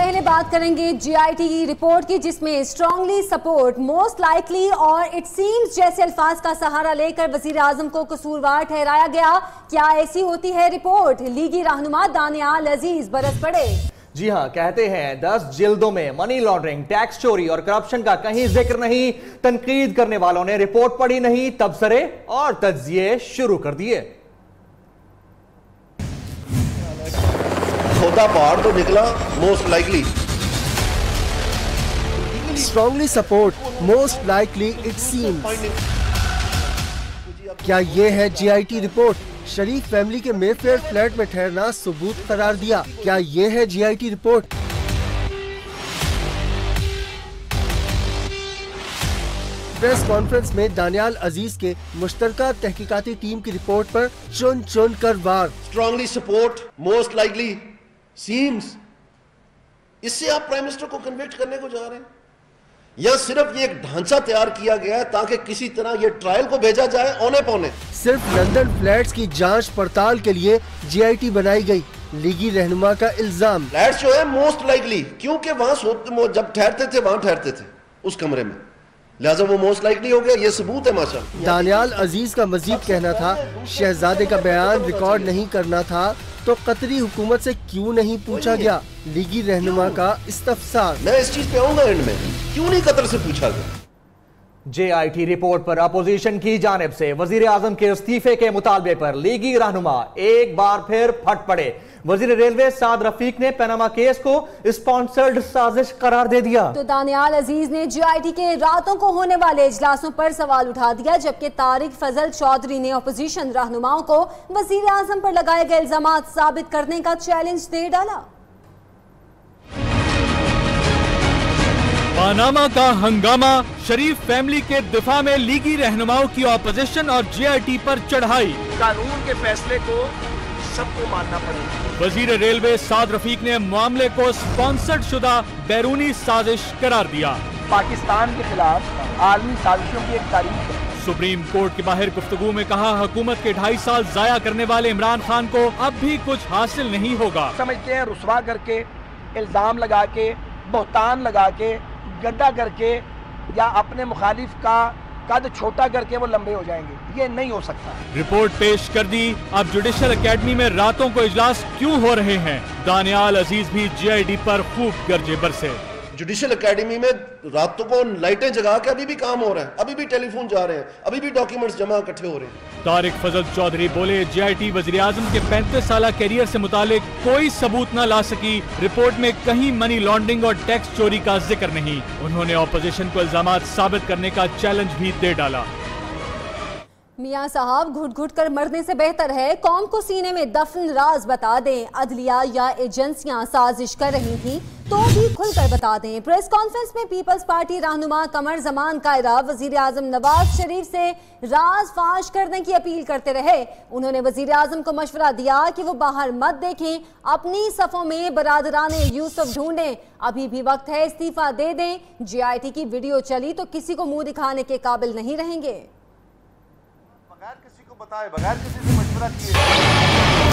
पहले बात करेंगे जीआईटी की रिपोर्ट की, जिसमें स्ट्रांगली सपोर्ट, मोस्ट लाइकली और इट सीम्स जैसे अल्फाज का सहारा लेकर वजीर आजम को कसूरवार ठहराया गया। क्या ऐसी होती है रिपोर्ट? लीगी रहनुमा दानियाल अजीज बरस पड़े। जी हां, कहते हैं 10 जिल्दों में मनी लॉन्ड्रिंग, टैक्स चोरी और करप्शन का कहीं जिक्र नहीं। तनकीद करने वालों ने रिपोर्ट पढ़ी नहीं, तबसरे और तज्जिए शुरू कर दिए। खोदा पहाड़ तो निकला most likely. Strongly support, most likely it seems. क्या ये है जीआईटी रिपोर्ट? शरीफ फैमिली के मेफेयर फ्लैट में ठहरना सबूत करार दिया। क्या ये है जीआईटी रिपोर्ट? प्रेस कॉन्फ्रेंस में दानियाल अजीज के मुश्तरका तहकीकाती टीम की रिपोर्ट पर चुन चुन कर वार। Strongly support, most likely seems. इससे आप प्राइम मिनिस्टर को कन्विक्ट करने को जा रहे हैं, या सिर्फ ये एक ढांचा तैयार किया गया है ताकि किसी तरह ये ट्रायल को भेजा जाए औने पौने? सिर्फ लंदन फ्लैट्स की जांच पड़ताल के लिए जीआईटी बनाई गई, लीगी रहनुमा का इल्जाम। फ्लैट्स जो है मोस्ट लाइकली, क्योंकि वहां जब ठहरते थे वहां ठहरते थे उस कमरे में, लिहाजा वो मोस्ट लाइकली हो गया। ये सबूत है माशाअल्लाह। दानियाल अजीज का मजीद कहना था, शहजादे का बयान रिकॉर्ड नहीं करना था तो कतरी हुकूमत से क्यों नहीं पूछा गया? लीगी रहनुमा का इस्तफसार। मैं इस चीज पे आऊंगा एंड में, क्यों नहीं कतर से पूछा गया? जेआईटी रिपोर्ट पर अपोजिशन की जानिब से वजीर आजम के इस्तीफे के मुतालबे पर लीगी रहनुमा एक बार फिर फट पड़े। वजीर रेलवे साद रफीक ने पनामा केस को स्पॉन्सर्ड साजिश करार दे दिया। तो दानियाल अजीज ने जीआईटी के रातों को होने वाले इजलासों पर सवाल उठा दिया, जबकि तारिक फजल चौधरी ने अपोजिशन रहनुमाओं को वजीर आजम पर लगाए गए इल्जामात साबित करने का चैलेंज दे डाला। पनामा का हंगामा, शरीफ फैमिली के दिफा में लीगी रहनुमाओं की ऑपोजिशन और जीआईटी पर चढ़ाई। कानून के फैसले को सबको मानना पड़ेगा। वजीर रेलवे साद रफीक ने मामले को स्पॉन्सर्ड शुदा बैरूनी साजिश करार दिया। पाकिस्तान के खिलाफ आलमी साजिशों की एक तारीख है। सुप्रीम कोर्ट के बाहर गुफ्तगू में कहा, हुकूमत के 2.5 साल जाया करने वाले इमरान खान को अब भी कुछ हासिल नहीं होगा। समझते हैं रुस्वा करके, इल्जाम लगा के, बहतान लगा के, गड्ढा करके या अपने मुखालिफ का कद छोटा करके वो लंबे हो जाएंगे। ये नहीं हो सकता। रिपोर्ट पेश कर दी। अब जुडिशल एकेडमी में रातों को इजलास क्यों हो रहे हैं? दानियाल अजीज भी जीआईटी पर खूब गरजे बरसे। जुडिशल एकेडमी में रातों को लाइटें जगा के अभी भी काम हो रहा है, अभी भी टेलीफोन जा रहे हैं, अभी भी डॉक्यूमेंट्स जमा इकट्ठे हो रहे हैं। तारिक फजल चौधरी बोले, जीआईटी वजीर आजम के 35 साल कैरियर से मुतालिक कोई सबूत न ला सकी। रिपोर्ट में कहीं मनी लॉन्ड्रिंग और टैक्स चोरी का जिक्र नहीं। उन्होंने ऑपोजिशन को इल्जामात साबित करने का चैलेंज भी दे डाला। मियां साहब, घुट घुट कर मरने से बेहतर है कौम को सीने में दफन राज बता दें। अदलिया या एजेंसियां साजिश कर रही थी तो भी खुलकर बता दें। प्रेस कॉन्फ्रेंस में पीपल्स पार्टी रहनुमा कमर जमान कायरा वजीर आजम नवाज शरीफ से राज फाश करने की अपील करते रहे। उन्होंने वजीर आजम को मशवरा दिया कि वो बाहर मत देखें, अपनी सफों में बरादराने यूसुफ ढूंढें। अभी भी वक्त है, इस्तीफा दे दें। जीआईटी की वीडियो चली तो किसी को मुंह दिखाने के काबिल नहीं रहेंगे। बगैर किसी को बताए, बगैर किसी से मशवरा किए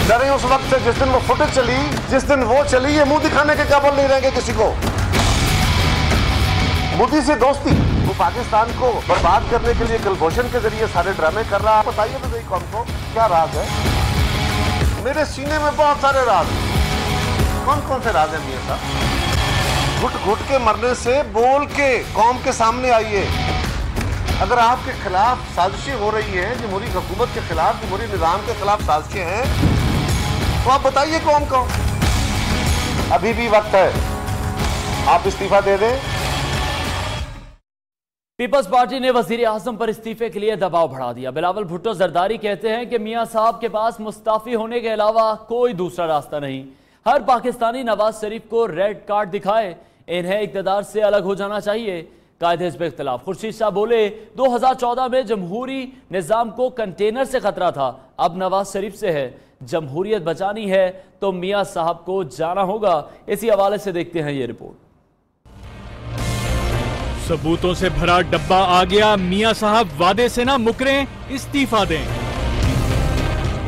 डरे उस वक्त से जिस दिन वो फुटेज चली, जिस दिन वो चली, ये मुंह दिखाने के काबिल नहीं रहेंगे किसी को। मोदी से दोस्ती, वो पाकिस्तान को बर्बाद करने के लिए कुलभूषण के जरिए सारे ड्रामे कर रहा है। बताइए तो सही कौन को क्या राज है? मेरे सीने में बहुत सारे राज। कौन कौन से राज है मियां साहब? घुट घुट के मरने से बोल के कौम के सामने आइए। अगर आपके खिलाफ साजिशें हो रही हैं, जमहूरी हुकूमत के खिलाफ, जमहूरी निज़ाम के खिलाफ साजिशें हैं, तो आप बताइए कौन को। अभी भी वक्त है, आप इस्तीफा दे दें। पीपल्स पार्टी ने वजीर आजम पर इस्तीफे के लिए दबाव बढ़ा दिया। बिलावल भुट्टो जरदारी कहते हैं कि मियां साहब के पास मुस्ताफी होने के अलावा कोई दूसरा रास्ता नहीं। हर पाकिस्तानी नवाज शरीफ को रेड कार्ड दिखाए, इन्हें इक़्तिदार से अलग हो जाना चाहिए। कायदे हिज़्ब इख्तिलाफ खुर्शीद शाह बोले, 2014 में जमहूरी निज़ाम को कंटेनर से खतरा था, अब नवाज शरीफ से है। जमहूरियत बचानी है तो मियां साहब को जाना होगा। इसी हवाले से देखते हैं ये रिपोर्ट। सबूतों से भरा डब्बा आ गया। मियां साहब वादे से ना मुकरें, इस्तीफा दें।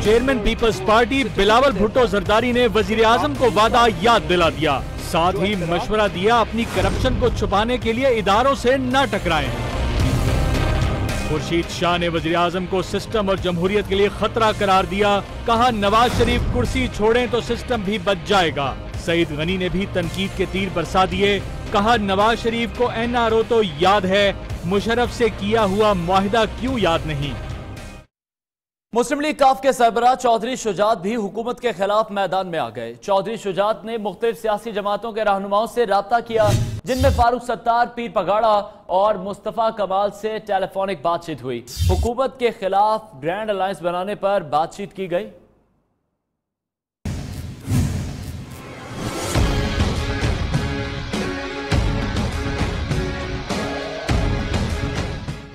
चेयरमैन पीपल्स पार्टी बिलावल भुट्टो जरदारी ने वजीर आजम को वादा याद दिला दिया। साथ ही मशवरा दिया अपनी करप्शन को छुपाने के लिए इदारों से न टकराएं। खुर्शीद शाह ने वजीर आजम को सिस्टम और जमहूरियत के लिए खतरा करार दिया। कहा नवाज शरीफ कुर्सी छोड़ें तो सिस्टम भी बच जाएगा। सईद गनी ने भी तनकीद के तीर बरसा दिए। कहा नवाज शरीफ को NRO तो याद है, मुशर्रफ से किया हुआ मुआहिदा क्यों याद नहीं। मुस्लिम लीग काफ के सरबराह चौधरी शुजात भी हुकूमत के खिलाफ मैदान में आ गए। चौधरी शुजात ने मुख्तलिफ सियासी जमातों के रहनुमाओं से राब्ता किया, जिनमें फारूक सत्तार, पीर पगाड़ा और मुस्तफा कमाल से टेलीफोनिक बातचीत हुई। हुकूमत के खिलाफ ग्रैंड अलायंस बनाने पर बातचीत की गई।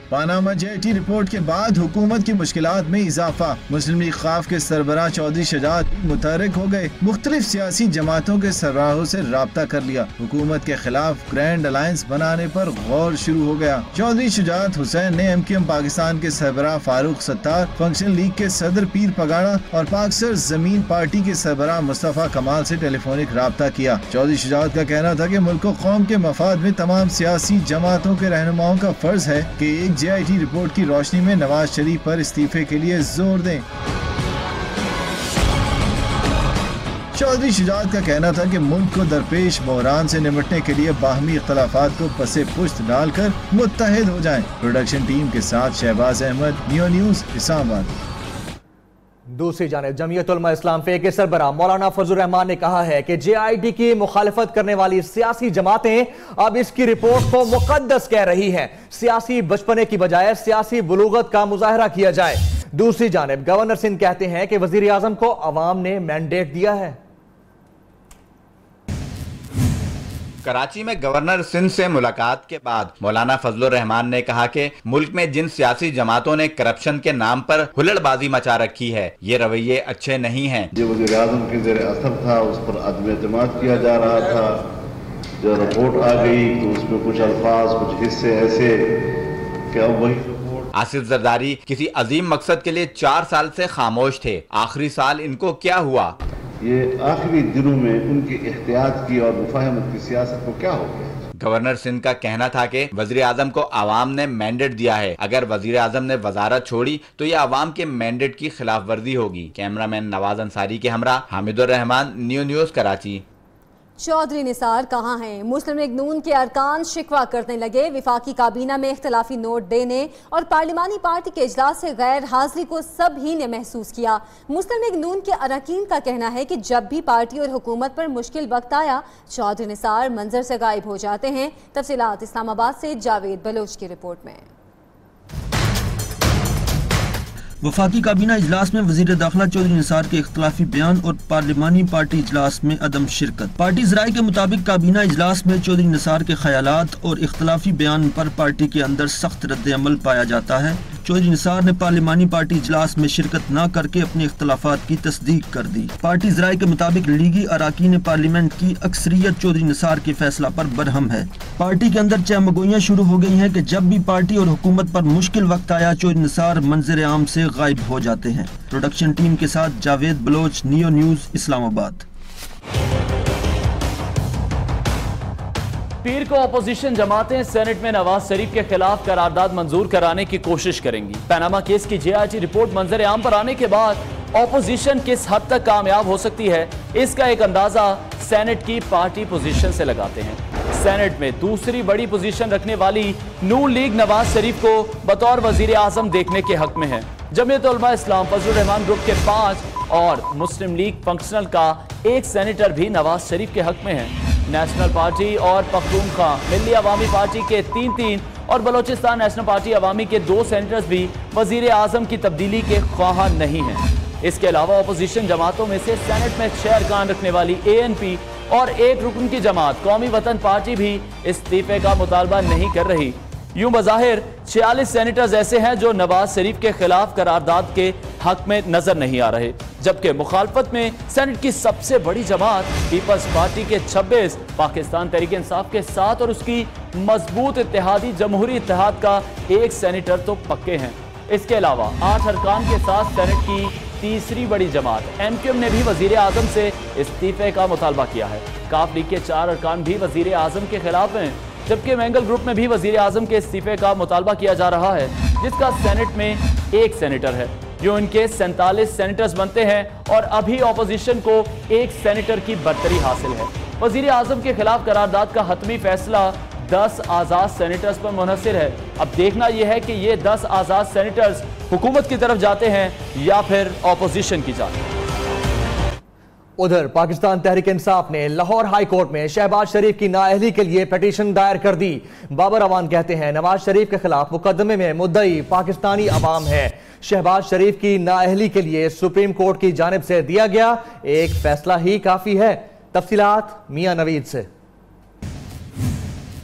पानामा JIT रिपोर्ट के बाद हुकूमत की मुश्किलात में इजाफा। मुस्लिम लीग खाफ के सरबराह चौधरी शुजात मुतहरिक हो गए। मुख्तलिफ सियासी जमातों के सरबराहों से राब्ता कर लिया। हुकूमत के खिलाफ ग्रैंड अलायंस बनाने पर गौर शुरू हो गया। चौधरी शुजात हुसैन ने MQM पाकिस्तान के सरबराह फारूक सत्तार, फंक्शन लीग के सदर पीर पगाड़ा और पाकसर जमीन पार्टी के सरबराह मुस्तफा कमाल से टेलीफोनिक राब्ता किया। चौधरी शुजात का कहना था कि मुल्क व कौम के मफाद में तमाम सियासी जमातों के रहनुमाओं का फर्ज है कि एक JIT रिपोर्ट की रोशनी में नवाज शरीफ पर इस्तीफे के लिए जोर दें। चौधरी शुजात का कहना था कि मुल्क को दरपेश बहरान से निपटने के लिए बाहमी इख्तलाफात को पसे पुश्त डालकर मुत्तहिद हो जाएं। प्रोडक्शन टीम के साथ शहबाज अहमद, नियो न्यूज़, इस्लामाबाद। दूसरी जानिब जमीयत उलमा इस्लाम फे के सरबराह मौलाना फजलुर रहमान ने कहा है कि JIT की मुखालिफत करने वाली सियासी जमातें अब इसकी रिपोर्ट को मुकद्दस कह रही हैं। सियासी बचपने की बजाय सियासी बुलूगत का मुजाहरा किया जाए। दूसरी जानिब गवर्नर सिंध कहते हैं कि वजीर आजम को अवाम ने मैंडेट दिया है। कराची में गवर्नर सिंध से मुलाकात के बाद मौलाना फजलुर रहमान ने कहा कि मुल्क में जिन सियासी जमातों ने करप्शन के नाम पर हुल्लड़बाजी मचा रखी है, ये रवैये अच्छे नहीं हैं। जो वज़ीर आज़म के ज़ेर असर था उस पर अदम एतमाद किया जा रहा था। जब रिपोर्ट आ गई तो उसमें कुछ अल्फाज, कुछ हिस्से ऐसे कि अब वही रिपोर्ट। आसिफ जरदारी किसी अजीम मकसद के लिए 4 साल से खामोश थे। आखिरी साल इनको क्या हुआ? ये आखिरी दिनों में उनकी एहतियात की और मुफाहमत की सियासत को क्या हो गया। गवर्नर सिंध का कहना था कि वजीर आजम को आवाम ने मैंडेट दिया है। अगर वजीर आजम ने वजारत छोड़ी तो यह आवाम के मैंडेट की खिलाफ वर्जी होगी। कैमरामैन नवाज अंसारी के हमरा हामिदुर रहमान, नियो न्यूज़, कराची। चौधरी निसार कहाँ हैं? मुस्लिम लीग नून के अरकान शिकवा करने लगे। विफाकी काबीना में इख्तलाफी नोट देने और पार्लिमानी पार्टी के इजलास से गैर हाजिरी को सभी ने महसूस किया। मुस्लिम लीग नून के अरकान का कहना है कि जब भी पार्टी और हुकूमत पर मुश्किल वक्त आया, चौधरी निसार मंजर से गायब हो जाते हैं। तफसीलात इस्लामाबाद से जावेद बलोच की रिपोर्ट में। वफाकी काबीना इजलास में वजीर दाखिला चौधरी निसार के इख्तलाफी बयान और पार्लिमानी पार्टी इजलास में अदम शिरकत। पार्टी ज़राए के मुताबिक काबीना इजलास में चौधरी निसार के ख्यालात और इख्तलाफी बयान पर पार्टी के अंदर सख्त रद्द अमल पाया जाता है। चौधरी निसार ने पार्लिमानी पार्टी इजलास में शिरकत न करके अपने इख्तलाफात की तस्दीक कर दी। पार्टी ज़राए के मुताबिक लीगी अराकीन पार्लियामेंट की अक्सरियत चौधरी निसार के फैसला पर बरहम है। पार्टी के अंदर चहमगोइयाँ शुरू हो गई हैं कि जब भी पार्टी और हुकूमत पर मुश्किल वक्त आया, चौधरी निसार मंजर आम से गायब हो जाते हैं। प्रोडक्शन टीम के साथ जावेद बलोच, नियो न्यूज़, इस्लामाबाद। पीर को अपोजिशन जमातें सेनेट में नवाज शरीफ के खिलाफ करारदाद मंजूर कराने की कोशिश करेंगी। पनामा केस की JIT रिपोर्ट मंजर आम पर आने के बाद अपोजिशन किस हद तक कामयाब हो सकती है, इसका एक अंदाजा सेनेट की पार्टी पोजीशन से लगाते हैं। सेनेट में दूसरी बड़ी पोजीशन रखने वाली नून लीग नवाज शरीफ को बतौर वजीर आजम देखने के हक में है। जमीयत उलमा इस्लाम फजलुर रहमान ग्रुप के 5 और मुस्लिम लीग फंक्शनल का 1 सेनेटर भी नवाज शरीफ के हक में है। नेशनल पार्टी और पख्तूनख्वा मिल्ली अवामी पार्टी के 3-3 और बलोचिस्तान नेशनल पार्टी अवामी के 2 सेनेटर्स भी वजीर आजम की तब्दीली के ख्वाह नहीं हैं। इसके अलावा अपोजिशन जमातों में से सेनेट में 6 अरकान रखने वाली ANP और 1 रुकन की जमात कौमी वतन पार्टी भी इस्तीफे का मुतालबा नहीं कर रही। यूं बज़ाहिर 46 सेनेटर्स ऐसे हैं जो नवाज शरीफ के खिलाफ करारदाद के हक में नजर नहीं आ रहे, जबकि मुखालफत में सेनेट की सबसे बड़ी जमात पीपल्स पार्टी के 26, पाकिस्तान तहरीक इंसाफ के 7 और उसकी मजबूत इत्तेहादी जमहूरी इत्तेहाद का 1 सेनेटर तो पक्के हैं। इसके अलावा 8 अरकान के साथ सेनेट की तीसरी बड़ी जमात एमक्यूएम ने भी वजीर आजम से इस्तीफे का मुतालबा किया है। काफ लीग के 4 अरकान भी वजीर आजम के खिलाफ हैं, जबकि मैंगल ग्रुप में भी वजीर आजम के इस्तीफे का मुतालबा किया जा रहा है, जिसका सेनेट में 1 सेनेटर है, जो इनके 47 सेनेटर्स बनते हैं और अभी ऑपोजिशन को 1 सेनेटर की बरतरी हासिल है। वजीर आजम के खिलाफ करारदाद का हतमी फैसला 10 आजाद सेनेटर्स पर मुनहसिर है। अब देखना यह है कि ये 10 आजाद सेनेटर्स हुकूमत की तरफ जाते हैं या फिर ऑपोजिशन की जाते हैं। उधर पाकिस्तान तहरीक इंसाफ ने लाहौर हाई कोर्ट में शहबाज शरीफ की नाअहली के लिए पिटीशन दायर कर दी। बाबर अवान कहते हैं नवाज शरीफ के खिलाफ मुकदमे में मुद्दई पाकिस्तानी अवाम है। शहबाज शरीफ की नाअहली के लिए सुप्रीम कोर्ट की जानिब से दिया गया एक फैसला ही काफी है। तफसीलात मियां नवीद से।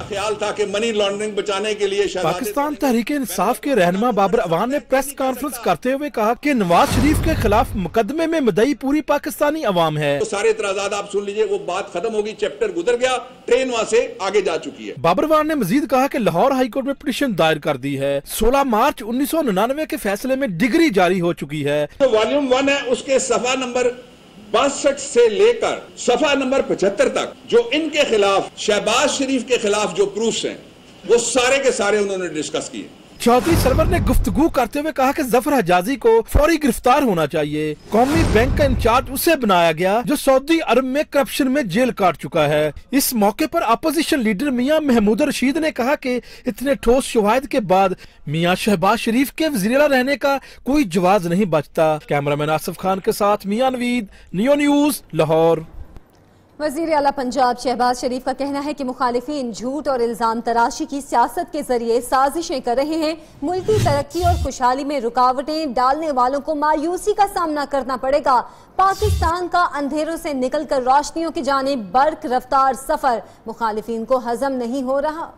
ख्याल था कि मनी लॉन्ड्रिंग बचाने के लिए पाकिस्तान तहरीक इंसाफ के रहनुमा बाबर अवान ने प्रेस कॉन्फ्रेंस करते हुए कहा कि नवाज शरीफ के खिलाफ मुकदमे में मुद्दई पूरी पाकिस्तानी अवाम है। तो सारे इतराजात आप सुन लीजिए, वो बात खत्म होगी, चैप्टर गुजर गया, ट्रेन वहाँ से आगे जा चुकी है। बाबर अवान ने मजीद कहा कि लाहौर हाई कोर्ट में पिटीशन दायर कर दी है। 16 मार्च 1999 के फैसले में डिग्री जारी हो चुकी है। तो वॉल्यूम 1 है, उसके सफा नंबर 62 से लेकर सफा नंबर 75 तक जो इनके खिलाफ शहबाज शरीफ के खिलाफ जो प्रूफ्स हैं वो सारे के सारे उन्होंने डिस्कस किए। चौधरी सरवर ने गुफ्तगू करते हुए कहा कि जफर हजाजी को फौरी गिरफ्तार होना चाहिए। कौमी बैंक का इंचार्ज उसे बनाया गया जो सऊदी अरब में करप्शन में जेल काट चुका है। इस मौके पर अपोजिशन लीडर मियां महमूद रशीद ने कहा कि इतने ठोस शवाहिद के बाद मियां शहबाज शरीफ के वज़ीर आला रहने का कोई जवाज नहीं बचता। कैमरामैन आसिफ खान के साथ मियां नवीद, नियो न्यूज, लाहौर। वज़ीर आला पंजाब शहबाज शरीफ का कहना है कि मुखालिफिन झूठ और इल्जाम तराशी की सियासत के जरिए साजिशें कर रहे हैं। मुल्की तरक्की और खुशहाली में रुकावटें डालने वालों को मायूसी का सामना करना पड़ेगा। पाकिस्तान का अंधेरों से निकलकर रोशनियों की जानिब बर्क रफ्तार सफर मुखालिफिन को हजम नहीं हो रहा।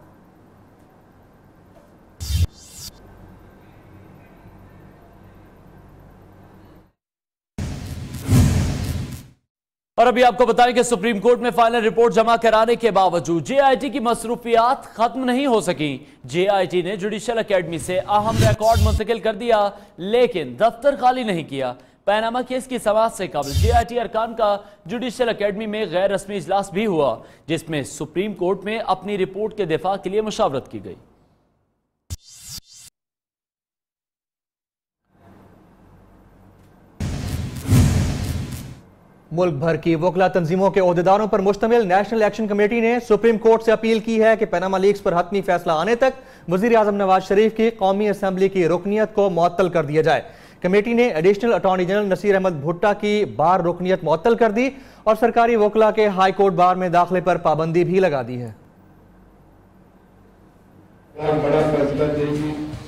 और अभी आपको बताएं कि सुप्रीम कोर्ट में फाइनल रिपोर्ट जमा कराने के बावजूद जेआईटी की मसरूफियात खत्म नहीं हो सकी। जेआईटी ने जुडिशल एकेडमी से अहम रिकॉर्ड मुंतकिल कर दिया, लेकिन दफ्तर खाली नहीं किया। पैनामा केस की समाअत से कबल जेआईटी अरकान का जुडिशल एकेडमी में गैर रस्मी इजलास भी हुआ, जिसमें सुप्रीम कोर्ट में अपनी रिपोर्ट के दिफा के लिए मुशावरत की गई। मुल्क भर की वकला तंजीमों के ओहदेदारों पर मुश्तमिल नेशनल एक्शन कमेटी ने सुप्रीम कोर्ट से अपील की है कि पैनामा लीक्स पर हतमी फैसला आने तक वजीर आजम नवाज शरीफ की कौमी असम्बली की रुकनीत को मुअत्तल कर दिया जाए। कमेटी ने additional attorney general Naseer Ahmed Bhutta की बार रुकनीत मुअत्तल कर दी और सरकारी वकला के हाई कोर्ट बार में दाखिले पर पाबंदी भी लगा दी है।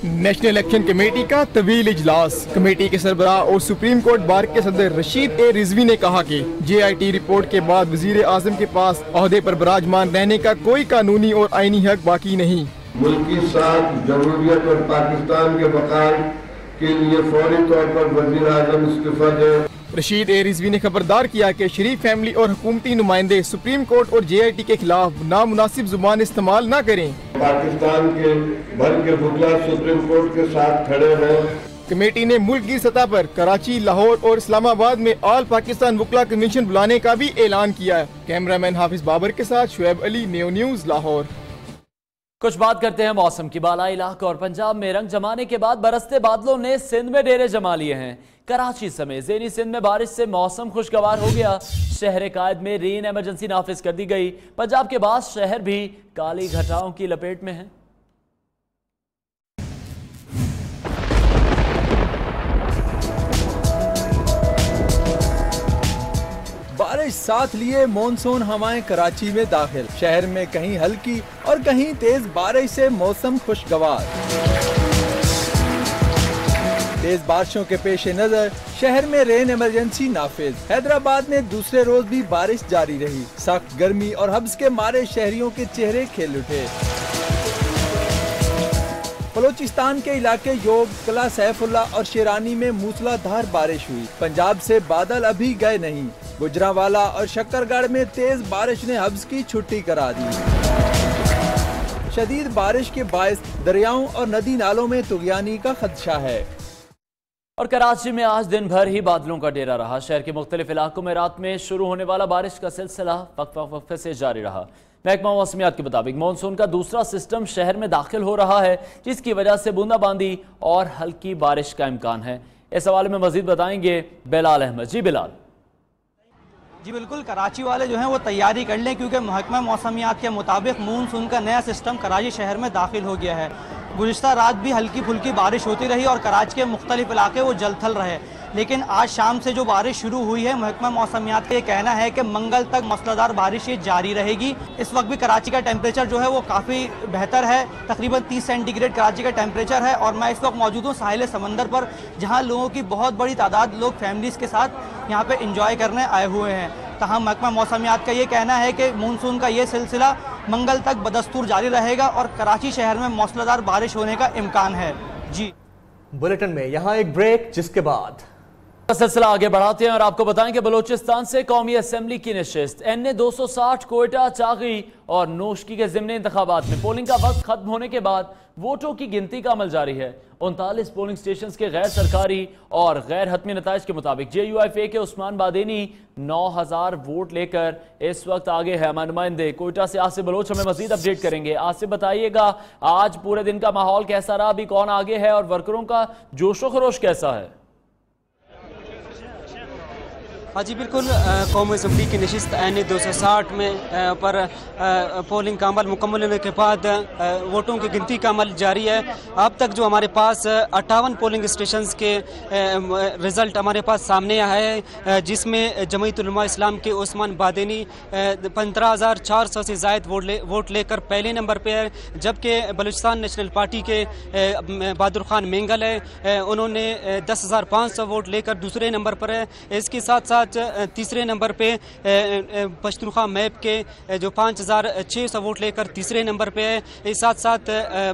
नेशनल एक्शन कमेटी का तवील इजलास। कमेटी के सरबराह और सुप्रीम कोर्ट बार के सदर रशीद ए रिजवी ने कहा कि जेआईटी रिपोर्ट के बाद वजीर आजम के पास ओहदे पर विराजमान रहने का कोई कानूनी और आईनी हक बाकी नहीं। मुल्क की साथ जमहूरियत और पाकिस्तान के बकाए के लिए फौरी तौर पर वजीर आजम इस्तीफा दे। रशीद ए रिजवी ने खबरदार किया कि शरीफ फैमिली और हुकूमती नुमाइंदे सुप्रीम कोर्ट और जेआईटी के खिलाफ नामुनासिब जुबान इस्तेमाल न करें। पाकिस्तान के भर के वकला सुप्रीम कोर्ट के साथ खड़े हैं। कमेटी ने मुल्क की सतह पर कराची, लाहौर और इस्लामाबाद में ऑल पाकिस्तान वकला कन्वेंशन बुलाने का भी ऐलान किया है। कैमरामैन हाफिज बाबर के साथ शुएब अली, नियो न्यूज, लाहौर। कुछ बात करते हैं मौसम की। बालाई इलाका और पंजाब में रंग जमाने के बाद बरसते बादलों ने सिंध में डेरे जमा लिए हैं। कराची समेत ज़ेनी सिंध में बारिश से मौसम खुशगवार हो गया। शहर कायद में रेन इमरजेंसी नाफिज कर दी गई। पंजाब के बाद शहर भी काली घटाओं की लपेट में है। बारिश साथ लिए मॉनसून हवाएं कराची में दाखिल। शहर में कहीं हल्की और कहीं तेज बारिश से मौसम खुशगवार। तेज बारिशों के पेश नजर शहर में रेन इमरजेंसी नाफिज। हैदराबाद में दूसरे रोज भी बारिश जारी रही। सख्त गर्मी और हब्स के मारे शहरियों के चेहरे खिल उठे। बलोचिस्तान के इलाके योग, कला सैफुल्ला और शेरानी में मूसलाधार बारिश हुई। पंजाब से बादल अभी गए नहीं। गुजरांवाला और शक्करगढ़ में तेज बारिश ने हब्स की छुट्टी करा दी। शदीद बारिश के बायस दरियाओं और नदी नालों में तुगयानी का खदशा है। और कराची में आज दिन भर ही बादलों का डेरा रहा। शहर के मुख्तलिफ इलाकों में रात में शुरू होने वाला बारिश का सिलसिला वक्फे से जारी रहा। महकमा मौसमियात के मुताबिक मानसून का दूसरा सिस्टम शहर में दाखिल हो रहा है, जिसकी वजह से बूंदाबांदी और हल्की बारिश का इम्कान है। इस हवाले में मजीद बताएंगे बिलाल अहमद। जी बिलाल। जी बिल्कुल, कराची वाले जो हैं वो तैयारी कर लें, क्योंकि महकमा मौसमियात के मुताबिक मानसून का नया सिस्टम कराची शहर में दाखिल हो गया है। गुज़िश्ता रात भी हल्की फुल्की बारिश होती रही और कराची के मुख्तलिफ इलाके वो जलथल रहे, लेकिन आज शाम से जो बारिश शुरू हुई है, महकमा मौसमियात का ये कहना है कि मंगल तक मूसलाधार बारिश ये जारी रहेगी। इस वक्त भी कराची का टेम्परेचर जो है वो काफ़ी बेहतर है, तकरीबन 30 सेंटीग्रेड कराची का टेम्परेचर है। और मैं इस वक्त मौजूद हूँ साहिल समंदर पर, जहाँ लोगों की बहुत बड़ी तादाद लोग फैमिलीज़ के साथ यहाँ पे इंजॉय करने आए हुए हैं। तहाँ महकमा मौसमियात का ये कहना है कि मानसून का ये सिलसिला मंगल तक बदस्तूर जारी रहेगा और कराची शहर में मूसलाधार बारिश होने का इम्कान है। जी बुलेटिन में यहाँ एक ब्रेक, जिसके बाद सिलसिला आगे बढ़ाते हैं और आपको बताएं कि बलोचिस्तान से कौमी असेंबली की नशिस्त NA 260 कोयटा, चागी और नोशकी के ज़िमनी इंतखाबात में पोलिंग का वक्त खत्म होने के बाद वोटों की गिनती का अमल जारी है। 39 पोलिंग स्टेशन के गैर सरकारी और गैर हतमी नताइज के मुताबिक JUIFA के उस्मान बादेनी 9000 वोट लेकर इस वक्त आगे है। हमारे नुमाइंदे कोयटा से आसिफ बलोच हमें मजीद अपडेट करेंगे। आसिफ बताइएगा, आज पूरे दिन का माहौल कैसा रहा, अभी कौन आगे है और वर्करों का जोशो खरोश कैसा है? हाँ जी बिल्कुल, कौमी असम्बली की नशिस्त NA 260 में पर पोलिंग का अमल मुकम्मल होने के बाद वोटों की गिनती का अमल जारी है। अब तक जो हमारे पास 58 पोलिंग स्टेशंस के रिज़ल्ट हमारे पास सामने आया है, जिसमें जमीयत उलमा इस्लाम के उस्मान बादेनी 15,400 से ज़ायद वोट लेकर पहले नंबर पर है, जबकि बलूचिस्तान नेशनल पार्टी के बहादुर खान मेंगल है, उन्होंने 10,500 वोट लेकर दूसरे नंबर पर है। इसके साथ साथ तीसरे नंबर पे पश्तूनख्वा मैप के जो 5,600 वोट लेकर तीसरे नंबर पे है। इस साथ साथ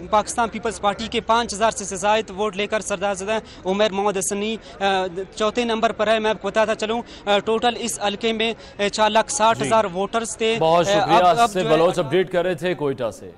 पाकिस्तान पीपल्स पार्टी के 5,000 से ज़ायद वोट लेकर सरदार उमर मोहम्मद हसनी चौथे नंबर पर है। मैं आपको बताता चलूँ, टोटल इस हल्के में 4,60,000 वोटर्स थे। बहुत शुक्रिया से बलोच अपडेट कर रहे थे कोयटा से।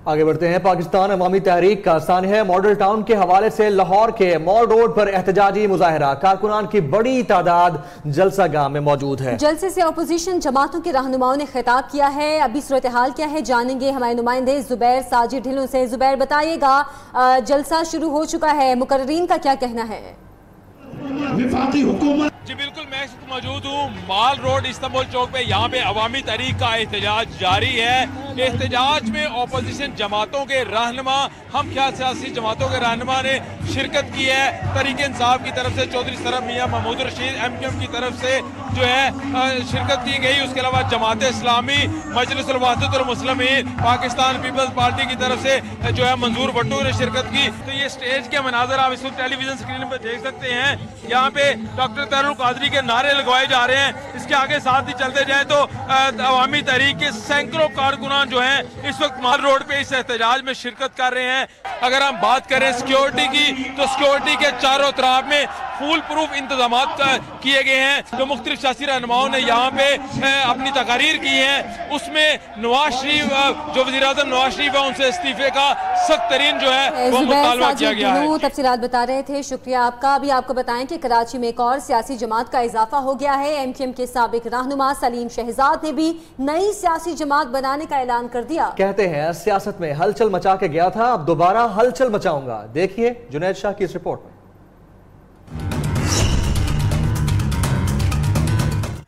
आगे बढ़ते हैं। पाकिस्तान अवामी तहरीक का सानहा मॉडल टाउन के हवाले से लाहौर के मॉल रोड पर एहतजाजी मुजाहरा, कारकुनान की बड़ी तादाद जलसा गाह में मौजूद है। जलसे से अपोजिशन जमातों के रहनुमाओं ने खिताब किया है। अभी सूरत हाल क्या है जानेंगे हमारे नुमाइंदे जुबैर साजिद ढिल्लों से। जुबैर बताइएगा, जलसा शुरू हो चुका है, मुकर्रीन का क्या कहना है? विफाकी हुकूमत जी बिल्कुल, मैं इस वक्त मौजूद हूँ माल रोड इस्तांबुल चौक पे। यहाँ पे अवामी तहरीक का एहतजाज जारी है। एहतजाज में अपोजिशन जमातों के रहनुमा, हम ख्याल सियासी जमातों के रहनुमा ने शिरकत की है। तहरीक इंसाफ की तरफ से चौधरी सरफ मियां महमूद रशीद, MQM की तरफ से जो है शिरकत की गई। उसके अलावा जमात इस्लामी, मजलिस वहदत मुस्लिमीन, पाकिस्तान पीपल्स पार्टी की तरफ से जो है मंजूर भट्टू ने शिरकत की। तो ये स्टेज के मनाजर आप इस वक्त टेलीविजन स्क्रीन पर देख सकते हैं। यहाँ पे डॉक्टर तहरुल कादरी के नारे लगवाए जा रहे हैं। इसके आगे साथ ही चलते जाए तो अवामी तहरीक के सैकड़ों कारकुनान जो हैं इस वक्त माल रोड पे इस एहतजाज में शिरकत कर रहे हैं। अगर हम बात करें सिक्योरिटी की, तो सिक्योरिटी के चारों तरफ में फुल प्रूफ इंतजाम किए गए हैं। जो मुख्तलिफ सियासी रहनुमाओं ने यहाँ पे अपनी तकारीर की है, उसमें नवाज शरीफ जो वज़ीर आज़म नवाज शरीफ है उनसे इस्तीफे का सख्त तरीन जो है वो मुतालबा किया गया है। तफसीलात बता रहे थे, शुक्रिया आपका। अभी आपको बताएं कि कराची में एक और सियासी जमात का इजाफा हो गया है। MQM के साबिक रहनुमा सलीम शहजाद ने भी नई सियासी जमात बनाने का ऐलान कर दिया। कहते हैं सियासत में हलचल मचा के गया था, अब दोबारा हलचल मचाऊंगा। देखिए जुनैद शाह की इस रिपोर्ट में।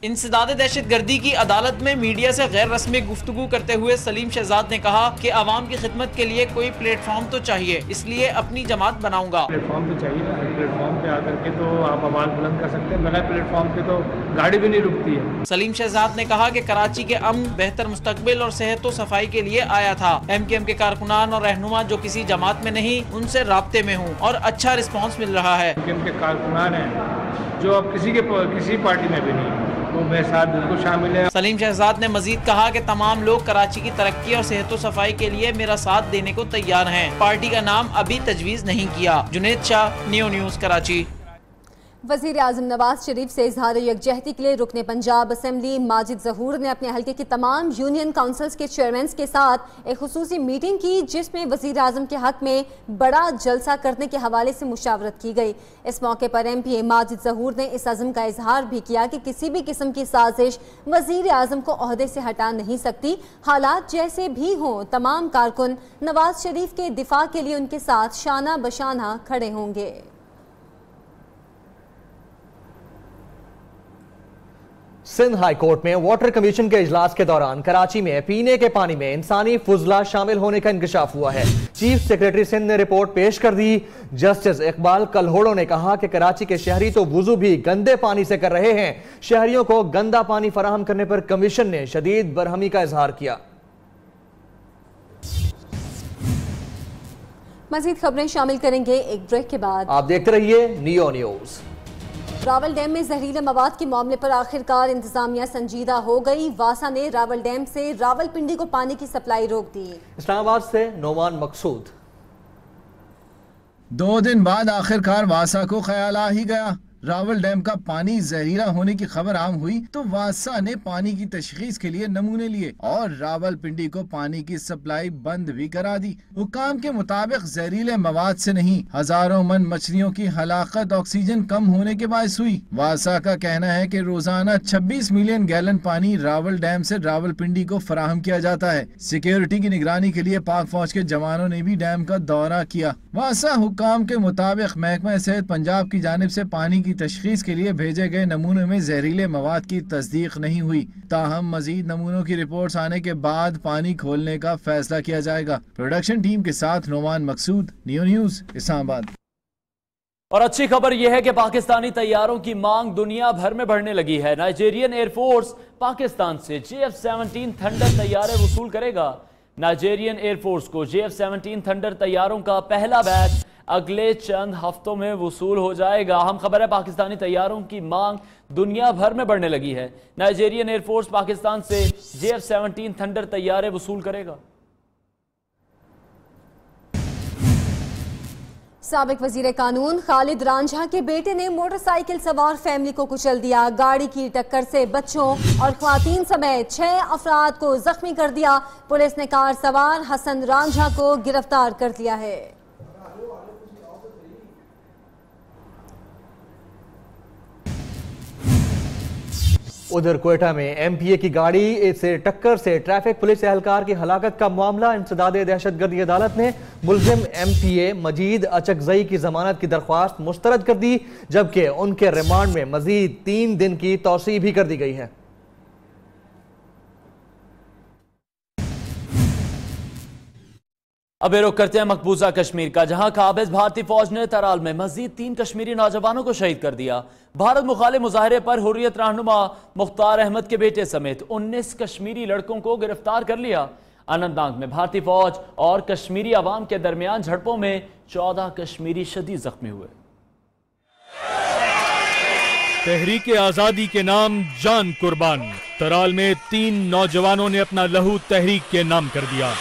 इंसदाद दहशतगर्दी की अदालत में मीडिया से गैर रस्मी गुफ्तगू करते हुए सलीम शहजाद ने कहा कि आवाम की खिदमत के लिए कोई प्लेटफॉर्म तो चाहिए, इसलिए अपनी जमात बनाऊंगा। प्लेटफॉर्म तो चाहिए, प्लेटफॉर्म पे आकर के तो आप आवाज बुलंद कर सकते हैं, बगैर प्लेटफॉर्म पे तो गाड़ी भी नहीं रुकती है। सलीम शहजाद ने कहा कि कराची के अमन, बेहतर मुस्तकबिल और सेहत व सफाई के लिए आया था। MQM के कारकुनान और रहनुमा जो किसी जमात में नहीं, उनसे राब्ते में हूँ और अच्छा रिस्पॉन्स मिल रहा है। MQM के कारकुनान है जो अब किसी पार्टी में भी नहीं, तो मेरे साथ बिल्कुल शामिल है। सलीम शहजाद ने मजीद कहा कि तमाम लोग कराची की तरक्की और सेहत व सफाई के लिए मेरा साथ देने को तैयार हैं। पार्टी का नाम अभी तजवीज़ नहीं किया। Junaid Shah, new news, Karachi. वज़ीर आज़म नवाज शरीफ से इजहार यकजहती के लिए रुकने पंजाब असेंबली माजिद ज़हूर ने अपने हल्के की तमाम यूनियन काउंसिल्स के चेयरमैन के साथ एक खुसूसी मीटिंग की, जिसमें वज़ीर आज़म के हक में बड़ा जलसा करने के हवाले से मुशावरत की गई। इस मौके पर MPA माजिद ज़हूर ने इस अज़म का इजहार भी किया कि किसी भी किस्म की साजिश वज़ीर आज़म को ओहदे से हटा नहीं सकती। हालात जैसे भी हों, तमाम कारकुन नवाज शरीफ के दिफा के लिए उनके साथ शाना बशाना खड़े होंगे। सिंध हाई कोर्ट में वाटर कमीशन के इजलास के दौरान कराची में पीने के पानी में इंसानी फुजला शामिल होने का इंकशाफ हुआ है। चीफ सेक्रेटरी सिंध ने रिपोर्ट पेश कर दी। जस्टिस इकबाल कलहोड़ो ने कहा कि कराची के शहरी तो वुजू भी गंदे पानी से कर रहे हैं। शहरियों को गंदा पानी फराहम करने पर कमीशन ने शदीद बरहमी का इजहार किया। मजीद खबरें शामिल करेंगे एक ब्रेक के बाद। आप देखते रहिए नियो न्यूज। रावल डैम में जहरीले मवाद के मामले पर आखिरकार इंतजामिया संजीदा हो गई। वासा ने रावल डैम से रावलपिंडी को पानी की सप्लाई रोक दी। इस्लामाबाद से नोमान मकसूद। 2 दिन बाद आखिरकार वासा को ख्याल आ ही गया। रावल डैम का पानी जहरीला होने की खबर आम हुई तो वासा ने पानी की तशखीस के लिए नमूने लिए और रावलपिंडी को पानी की सप्लाई बंद भी करा दी। हुकाम के मुताबिक जहरीले मवाद से नहीं, हजारों मन मछलियों की हलाकत ऑक्सीजन कम होने के बायस हुई। वासा का कहना है कि रोजाना 26 मिलियन गैलन पानी रावल डैम से रावलपिंडी को फराहम किया जाता है। सिक्योरिटी की निगरानी के लिए पाक फौज के जवानों ने भी डैम का दौरा किया। वासा हुकाम के मुताबिक महकमा सेहत पंजाब की जानिब से पानी की तशखीस के लिए भेजे गए नमूनों में जहरीले मवाद की तस्दीक नहीं हुई। ताहम मजीद नमूनों की रिपोर्ट्स आने के बाद पानी खोलने का फैसला किया जाएगा। प्रोडक्शन टीम के साथ नोमान मकसूद, नियो न्यूज, इस्लामाबाद। और अच्छी खबर यह है कि पाकिस्तानी तैयारों की मांग दुनिया भर में बढ़ने लगी है। नाइजीरियन एयरफोर्स पाकिस्तान से JF-17 थंडर तैयारे वसूल करेगा। नाइजीरियन एयरफोर्स को JF-17 थंडर तैयारों का पहला बैच अगले चंद हफ्तों में वसूल हो जाएगा। अहम खबर है, पाकिस्तानी तैयारों की मांग दुनिया भर में बढ़ने लगी है। नाइजीरियन एयरफोर्स पाकिस्तान से JF-17 थंडर तैयारे वसूल करेगा। साबिक वजीर कानून खालिद रांझा के बेटे ने मोटरसाइकिल सवार फैमिली को कुचल दिया। गाड़ी की टक्कर से बच्चों और ख्वातीन समेत 6 अफराद को जख्मी कर दिया। पुलिस ने कार सवार हसन रांझा को गिरफ्तार कर लिया है। उधर कोयटा में MPA की गाड़ी से टक्कर से ट्रैफिक पुलिस एहलकार की हलाकत का मामला। इंसदादे दहशतगर्दी अदालत ने मुलजिम MPA मजीद अचकजई की जमानत की दरख्वास्त मुस्तरद कर दी, जबकि उनके रिमांड में मजीद 3 दिन की तौसीह भी कर दी गई है। अब रुख करते हैं मकबूजा कश्मीर का, जहां काबिज भारतीय फौज ने तराल में मजीद 3 कश्मीरी नौजवानों को शहीद कर दिया। भारत मुखालिफ मुजाहरे पर हुर्रियत रहनुमा मुख्तार अहमद के बेटे समेत 19 कश्मीरी लड़कों को गिरफ्तार कर लिया। अनंतनाग में भारतीय फौज और कश्मीरी अवाम के दरमियान झड़पों में 14 कश्मीरी शदीद जख्मी हुए। तहरीक आजादी के नाम जान कुर्बान। तराल में 3 नौजवानों ने अपना लहू तहरीक के नाम कर दिया।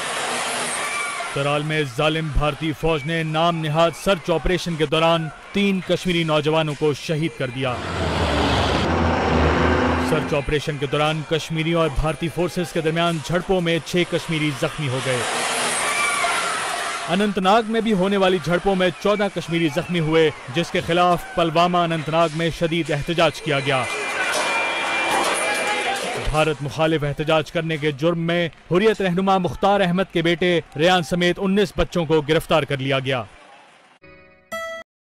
तराल में जालिम भारतीय फौज ने नाम निहाद सर्च ऑपरेशन के दौरान 3 कश्मीरी नौजवानों को शहीद कर दिया। सर्च ऑपरेशन के दौरान कश्मीरियों और भारतीय फोर्सेस के दरमियान झड़पों में 6 कश्मीरी जख्मी हो गए। अनंतनाग में भी होने वाली झड़पों में 14 कश्मीरी जख्मी हुए, जिसके खिलाफ पलवामा अनंतनाग में शदीद एहतजाज किया गया। भारत मुखालिफ एहतजाज करने के जुर्म में हुर्रियत रहनुमा मुख्तार अहमद के बेटे रेयान समेत 19 बच्चों को गिरफ्तार कर लिया गया।